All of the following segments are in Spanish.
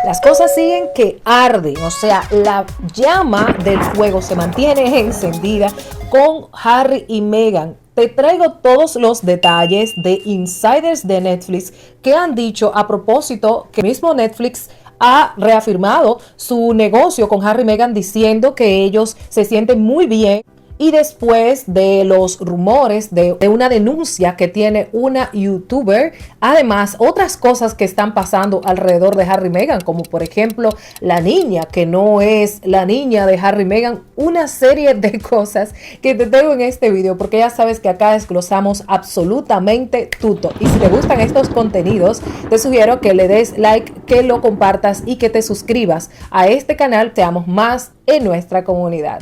Las cosas siguen que arden, o sea, la llama del fuego se mantiene encendida con Harry y Meghan. Te traigo todos los detalles de insiders de Netflix que han dicho a propósito que mismo Netflix ha reafirmado su negocio con Harry y Meghan diciendo que ellos se sienten muy bien. Y después de los rumores de una denuncia que tiene una youtuber, además otras cosas que están pasando alrededor de Harry y Meghan, como por ejemplo la niña que no es la niña de Harry y Meghan, una serie de cosas que te tengo en este video, porque ya sabes que acá desglosamos absolutamente todo. Y si te gustan estos contenidos, te sugiero que le des like, que lo compartas y que te suscribas a este canal. Te amo más en nuestra comunidad.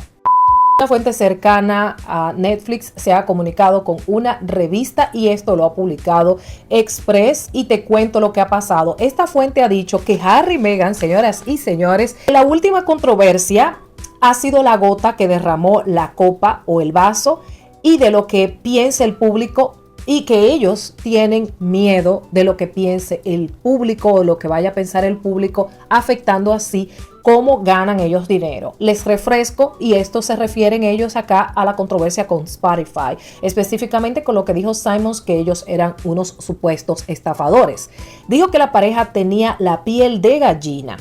Una fuente cercana a Netflix se ha comunicado con una revista y esto lo ha publicado Express y te cuento lo que ha pasado. Esta fuente ha dicho que Harry y Meghan, señoras y señores, la última controversia ha sido la gota que derramó la copa o el vaso y de lo que piensa el público y que ellos tienen miedo de lo que piense el público o lo que vaya a pensar el público, afectando así cómo ganan ellos dinero. Les refresco, y esto se refieren ellos acá a la controversia con Spotify, específicamente con lo que dijo Simons, que ellos eran unos supuestos estafadores. Dijo que la pareja tenía la piel de gallina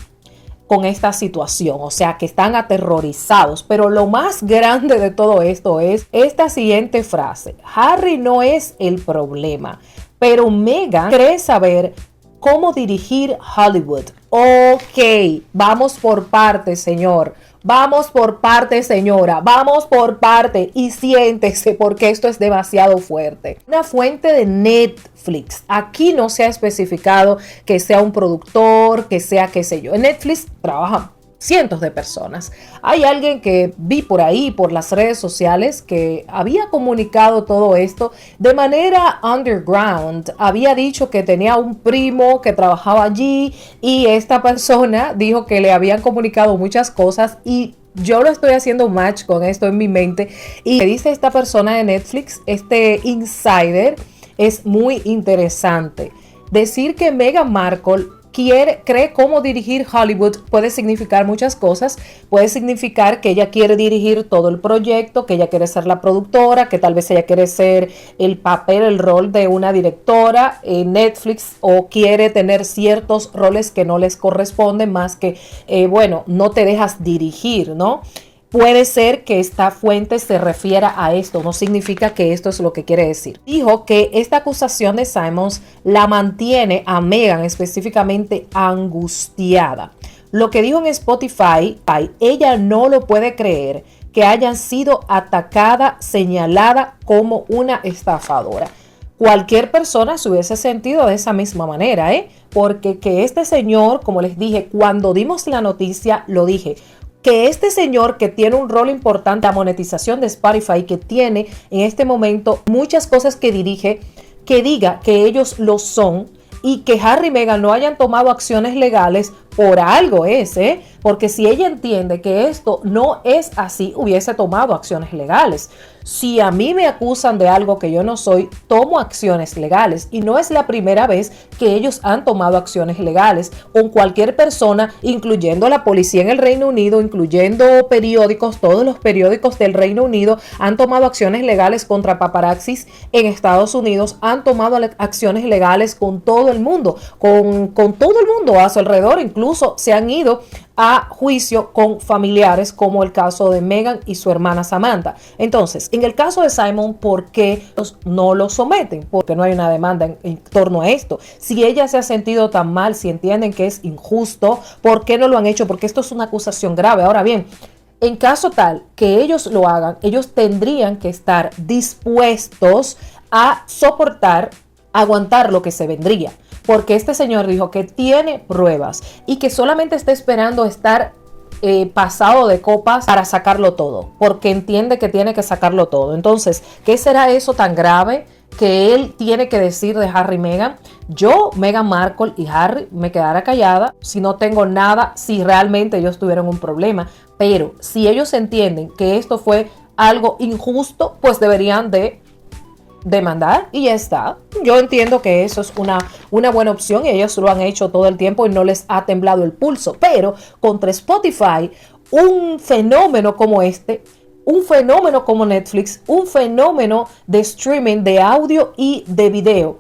con esta situación, o sea que están aterrorizados, pero lo más grande de todo esto es esta siguiente frase: Harry no es el problema, pero Meghan cree saber cómo dirigir Hollywood. Ok, vamos por partes, señor. Vamos por parte, señora, vamos por parte y siéntese porque esto es demasiado fuerte. Una fuente de Netflix. Aquí no se ha especificado que sea un productor, que sea qué sé yo. En Netflix trabajan cientos de personas. Hay alguien que vi por ahí, por las redes sociales, que había comunicado todo esto de manera underground. Había dicho que tenía un primo que trabajaba allí y esta persona dijo que le habían comunicado muchas cosas y yo lo estoy haciendo match con esto en mi mente. Y me dice esta persona de Netflix, este insider, es muy interesante. Decir que Meghan Markle cree cómo dirigir Hollywood puede significar muchas cosas. Puede significar que ella quiere dirigir todo el proyecto, que ella quiere ser la productora, que tal vez ella quiere ser el papel, el rol de una directora en Netflix, o quiere tener ciertos roles que no les corresponden, más que, bueno, no te dejas dirigir, ¿no? Puede ser que esta fuente se refiera a esto, no significa que esto es lo que quiere decir. Dijo que esta acusación de Simons la mantiene a Meghan específicamente angustiada. Lo que dijo en Spotify, ella no lo puede creer que hayan sido atacada, señalada como una estafadora. Cualquier persona se hubiese sentido de esa misma manera, porque que este señor, como les dije, cuando dimos la noticia, lo dije, que este señor que tiene un rol importante, la monetización de Spotify, que tiene en este momento muchas cosas que dirige, que diga que ellos lo son y que Harry y Meghan no hayan tomado acciones legales, por algo es, porque si ella entiende que esto no es así, hubiese tomado acciones legales. Si a mí me acusan de algo que yo no soy, tomo acciones legales, y no es la primera vez que ellos han tomado acciones legales con cualquier persona, incluyendo la policía en el Reino Unido, incluyendo periódicos. Todos los periódicos del Reino Unido han tomado acciones legales contra paparazzis en Estados Unidos, han tomado acciones legales con todo el mundo, con todo el mundo a su alrededor. Incluso se han ido a juicio con familiares, como el caso de Meghan y su hermana Samantha. Entonces, en el caso de Simon, ¿por qué no lo someten? Porque no hay una demanda en torno a esto. Si ella se ha sentido tan mal, si entienden que es injusto, ¿por qué no lo han hecho? Porque esto es una acusación grave. Ahora bien, en caso tal que ellos lo hagan, ellos tendrían que estar dispuestos a soportar, aguantar lo que se vendría. Porque este señor dijo que tiene pruebas y que solamente está esperando estar pasado de copas para sacarlo todo, porque entiende que tiene que sacarlo todo. Entonces, ¿qué será eso tan grave que él tiene que decir de Harry y Meghan? Yo, Meghan Markle y Harry, me quedara callada si no tengo nada, si realmente ellos tuvieron un problema. Pero si ellos entienden que esto fue algo injusto, pues deberían de demandar y ya está. Yo entiendo que eso es una buena opción y ellos lo han hecho todo el tiempo y no les ha temblado el pulso, pero contra Spotify, un fenómeno como este, un fenómeno como Netflix, un fenómeno de streaming de audio y de video,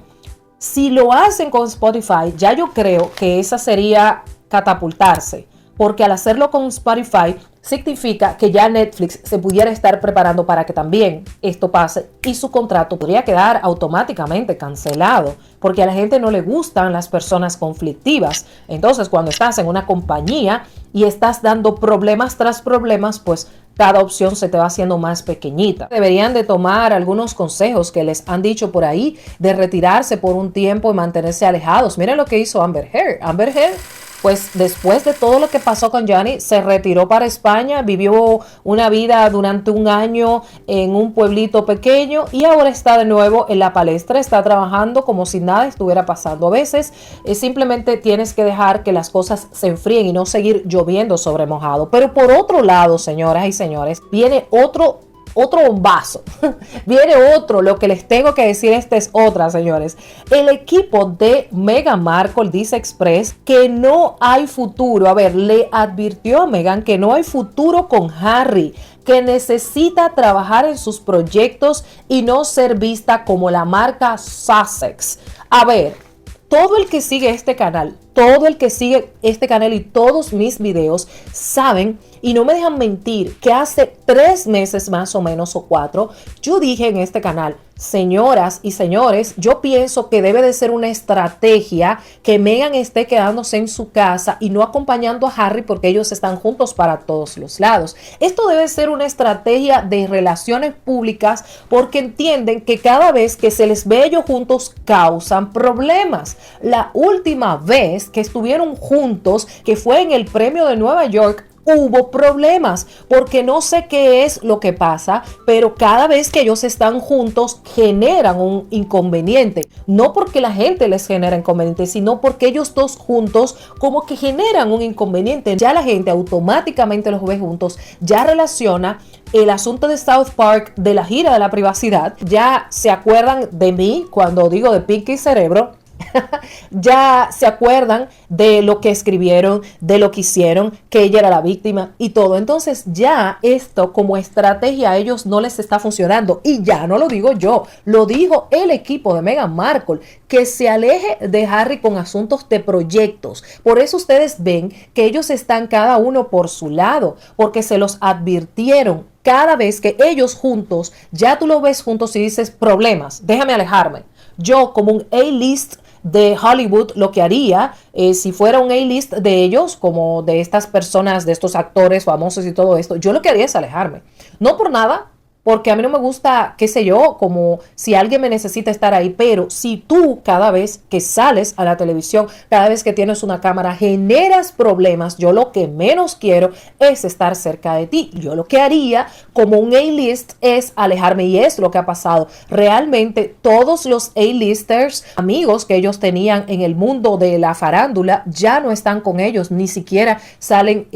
si lo hacen con Spotify, ya yo creo que esa sería catapultarse, porque al hacerlo con Spotify significa que ya Netflix se pudiera estar preparando para que también esto pase y su contrato podría quedar automáticamente cancelado, porque a la gente no le gustan las personas conflictivas. Entonces, cuando estás en una compañía y estás dando problemas tras problemas, pues cada opción se te va haciendo más pequeñita. Deberían de tomar algunos consejos que les han dicho por ahí, de retirarse por un tiempo y mantenerse alejados. Miren lo que hizo Amber Heard. Amber Heard, pues después de todo lo que pasó con Johnny, se retiró para España, vivió una vida durante un año en un pueblito pequeño y ahora está de nuevo en la palestra, está trabajando como si nada estuviera pasando. A veces simplemente tienes que dejar que las cosas se enfríen y no seguir lloviendo sobre mojado. Pero por otro lado, señoras y señores, viene otro bombazo. Viene otro, lo que les tengo que decir, esta es otra, señores. El equipo de Meghan Markle dice express que no hay futuro. A ver, le advirtió a Meghan que no hay futuro con Harry, que necesita trabajar en sus proyectos y no ser vista como la marca Sussex. A ver, todo el que sigue este canal, y todos mis videos saben y no me dejan mentir que hace 3 meses más o menos o 4, yo dije en este canal, señoras y señores, yo pienso que debe de ser una estrategia que Meghan esté quedándose en su casa y no acompañando a Harry porque ellos están juntos para todos los lados. Esto debe ser una estrategia de relaciones públicas porque entienden que cada vez que se les ve ellos juntos causan problemas. La última vez que estuvieron juntos, que fue en el premio de Nueva York, hubo problemas, porque no sé qué es lo que pasa, pero cada vez que ellos están juntos generan un inconveniente. No porque la gente les genera inconveniente, sino porque ellos dos juntos como que generan un inconveniente. Ya la gente automáticamente los ve juntos, ya relaciona el asunto de South Park, de la gira de la privacidad, ya se acuerdan de mí cuando digo de Pinky Cerebro. Ya se acuerdan de lo que escribieron, de lo que hicieron, que ella era la víctima y todo. Entonces ya esto como estrategia a ellos no les está funcionando. Y ya no lo digo yo, lo dijo el equipo de Meghan Markle, que se aleje de Harry con asuntos de proyectos. Por eso ustedes ven que ellos están cada uno por su lado, porque se los advirtieron. Cada vez que ellos juntos, ya tú lo ves juntos y dices problemas, déjame alejarme. Yo como un A-list de Hollywood, lo que haría, si fuera un A-list de ellos, como de estas personas, de estos actores famosos y todo esto, yo lo que haría es alejarme. No por nada, porque a mí no me gusta, qué sé yo, como si alguien me necesita estar ahí, pero si tú cada vez que sales a la televisión, cada vez que tienes una cámara, generas problemas, yo lo que menos quiero es estar cerca de ti. Yo lo que haría como un A-list es alejarme y es lo que ha pasado. Realmente todos los A-listers, amigos que ellos tenían en el mundo de la farándula, ya no están con ellos, ni siquiera salen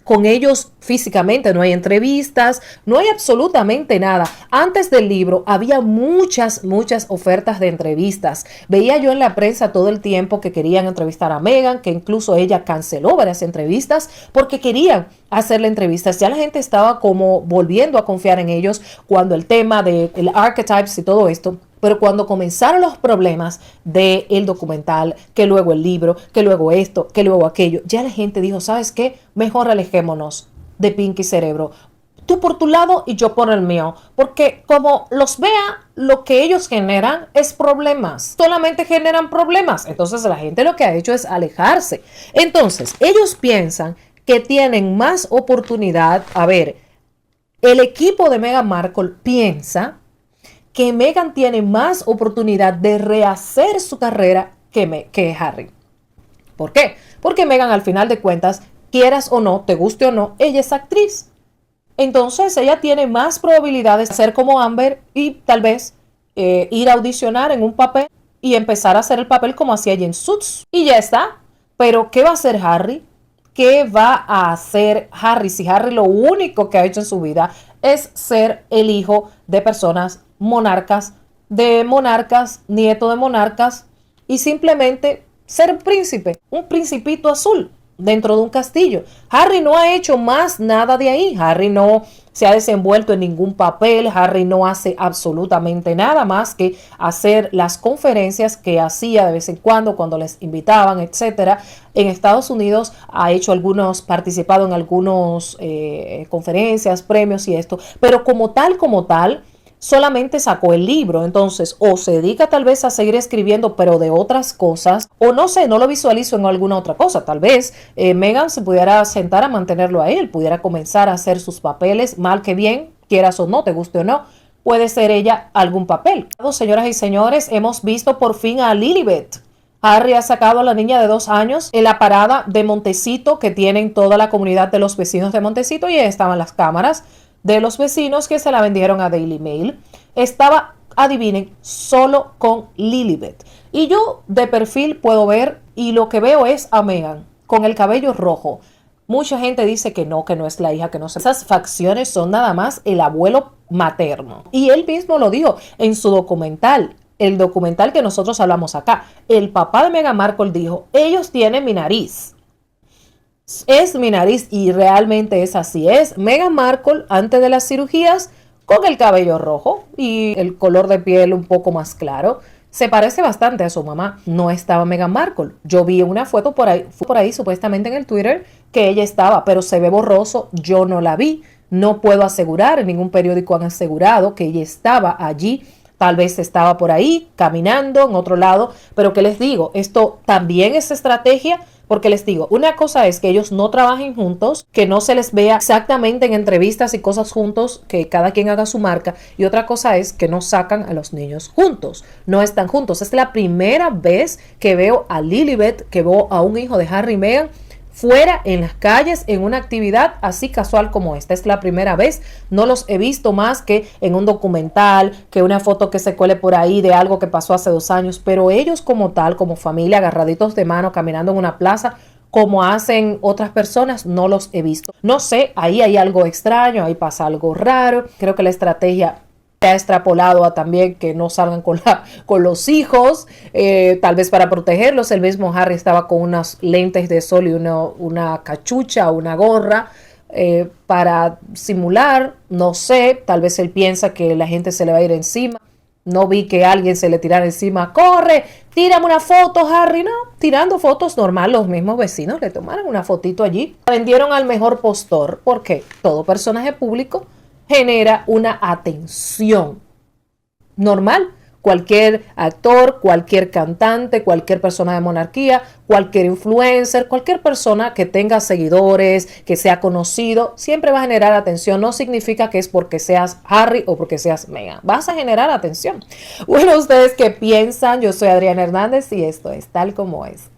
con ellos físicamente, no hay entrevistas, no hay absolutamente nada. Antes del libro había muchas ofertas de entrevistas. Veía yo en la prensa todo el tiempo que querían entrevistar a Meghan, que incluso ella canceló varias entrevistas porque querían hacerle entrevistas. Ya la gente estaba como volviendo a confiar en ellos cuando el tema del archetypes y todo esto. Pero cuando comenzaron los problemas del documental, que luego el libro, que luego esto, que luego aquello, ya la gente dijo, ¿sabes qué? Mejor alejémonos de Pinky Cerebro. Tú por tu lado y yo por el mío. Porque como los vea, lo que ellos generan es problemas. Solamente generan problemas. Entonces la gente lo que ha hecho es alejarse. Entonces, ellos piensan que tienen más oportunidad. A ver, el equipo de Meghan Markle piensa que Meghan tiene más oportunidad de rehacer su carrera que Harry. ¿Por qué? Porque Meghan, al final de cuentas, quieras o no, te guste o no, ella es actriz. Entonces ella tiene más probabilidades de ser como Amber y tal vez ir a audicionar en un papel y empezar a hacer el papel como hacía ella en Suits. Y ya está. Pero ¿qué va a hacer Harry? ¿Qué va a hacer Harry si Harry lo único que ha hecho en su vida es ser el hijo de personas monarcas de monarcas, nieto de monarcas, y simplemente ser príncipe, un principito azul dentro de un castillo. Harry no ha hecho más nada de ahí. Harry no se ha desenvuelto en ningún papel. Harry no hace absolutamente nada más que hacer las conferencias que hacía de vez en cuando les invitaban, etcétera. En Estados Unidos ha hecho participado en algunos conferencias, premios y esto, pero como tal, solamente sacó el libro. Entonces, o se dedica tal vez a seguir escribiendo, pero de otras cosas, o no sé, no lo visualizo en alguna otra cosa. Tal vez Meghan se pudiera sentar a mantenerlo a él, pudiera comenzar a hacer sus papeles, mal que bien, quieras o no, te guste o no, puede ser ella algún papel. Señoras y señores, hemos visto por fin a Lilibet. Harry ha sacado a la niña de 2 años en la parada de Montecito que tienen toda la comunidad de los vecinos de Montecito, y ahí estaban las cámaras de los vecinos que se la vendieron a Daily Mail. Estaba, adivinen, solo con Lilibet. Y yo de perfil puedo ver, y lo que veo es a Meghan con el cabello rojo. Mucha gente dice que no es la hija, que no sé. Esas facciones son nada más el abuelo materno. Y él mismo lo dijo en su documental, el documental que nosotros hablamos acá. El papá de Meghan Markle dijo, ellos tienen mi nariz. Es mi nariz, y realmente es así. Es Meghan Markle antes de las cirugías, con el cabello rojo y el color de piel un poco más claro. Se parece bastante a su mamá. No estaba Meghan Markle. Yo vi una foto por ahí supuestamente en el Twitter que ella estaba, pero se ve borroso. Yo no la vi. No puedo asegurar, en ningún periódico han asegurado que ella estaba allí. Tal vez estaba por ahí caminando en otro lado, pero ¿qué les digo? Esto también es estrategia. Porque les digo, una cosa es que ellos no trabajen juntos, que no se les vea exactamente en entrevistas y cosas juntos, que cada quien haga su marca. Y otra cosa es que no sacan a los niños juntos, no están juntos. Es la primera vez que veo a Lilibet, que veo a un hijo de Harry y Meghan fuera en las calles en una actividad así casual como esta. Es la primera vez. No los he visto más que en un documental, que una foto que se cuele por ahí de algo que pasó hace 2 años, pero ellos como tal, como familia, agarraditos de mano, caminando en una plaza, como hacen otras personas, no los he visto. No sé, ahí hay algo extraño, ahí pasa algo raro. Creo que la estrategia ha extrapolado a también que no salgan con los hijos, tal vez para protegerlos. El mismo Harry estaba con unas lentes de sol y una cachucha, una gorra, para simular, no sé, tal vez él piensa que la gente se le va a ir encima. No vi que alguien se le tirara encima. ¡Corre! ¡Tírame una foto, Harry! No, tirando fotos normal, los mismos vecinos le tomaron una fotito allí. Vendieron al mejor postor, porque todo personaje público genera una atención normal. Cualquier actor, cualquier cantante, cualquier persona de monarquía, cualquier influencer, cualquier persona que tenga seguidores, que sea conocido, siempre va a generar atención. No significa que es porque seas Harry o porque seas Meghan. Vas a generar atención. Bueno, ¿ustedes qué piensan? Yo soy Adriana Hernández y esto es Tal Como Es.